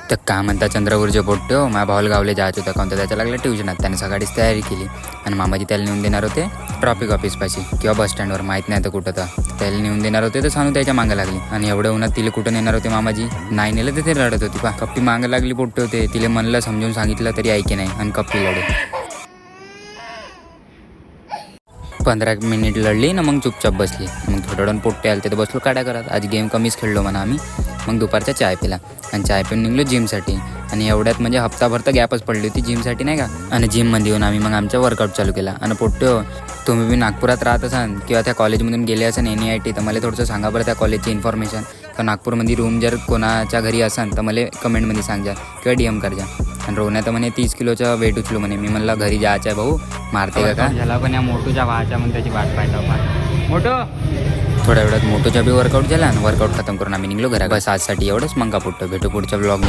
तर का म्हणता चंद्रपूरचे पोट्टे हो, माझ्या भावाला गावले जायचं होतं कोणतं त्याच्या लागलं ट्युशनात. त्याने सकाळीच तयारी केली आणि मामाजी त्याला नेऊन देणार होते ट्रॉफिक ऑफिसपाशी किंवा बस स्टँडवर, माहीत नाही तर कुठं. तर त्याला नेऊन देणार होते तर सांगू त्याच्या मागं लागली. आणि एवढ्या उन्हात तिला कुठं नेणार होते मामाजी, नाही नेलं तर ते रडत होती. पा कप्पी मागं लागली पोट्टे होते. तिला म्हणलं समजून सांगितलं तरी ऐके नाही आणि कप्पी लढे. 15 मिनिट लढली ना मग चुपचाप बसली. मग थोडं वेळानं पोट्टे आले तर बसलो काड्या करत. आज गेम कमीच खेळलो म्हणा आम्ही. मग दुपारचा चाय पिला आणि चाय पिऊन निघलो जिमसाठी. आणि एवढ्यात म्हणजे हप्ताभर तर गॅपच पडली होती जिमसाठी नाही का. आणि जिममध्ये येऊन आम्ही मग आमचा वर्कआउट चालू केला. आणि पोट्टे हो, तुम्ही बी नागपुरात राहत असाल किंवा त्या कॉलेजमधून गेले असाल NIT, तर मला थोडंसं सांगा बरं त्या कॉलेजची इन्फॉर्मेशन. तर नागपूरमध्ये रूम जर कोणाच्या घरी असाल तर मला कमेंटमध्ये सांगा किंवा DM करजा. आणि रोहण्या तर म्हणे 30 किलोचा वेट उचलू म्हणे. मी म्हणलं घरी जायचं आहे भाऊ, मारते का झाला. पण या मोठूच्या व्हायच्या म्हणून त्याची वाट पाहिजे मोठो. थोड्या वेळात मोठोच्या बी वर्कआउट झाला आणि वर्कआउट खतम करून आम्ही निघलो घरा. बस आजसाठी एवढंच. मग का पोट्टो भेटू पुढच्या ब्लॉग.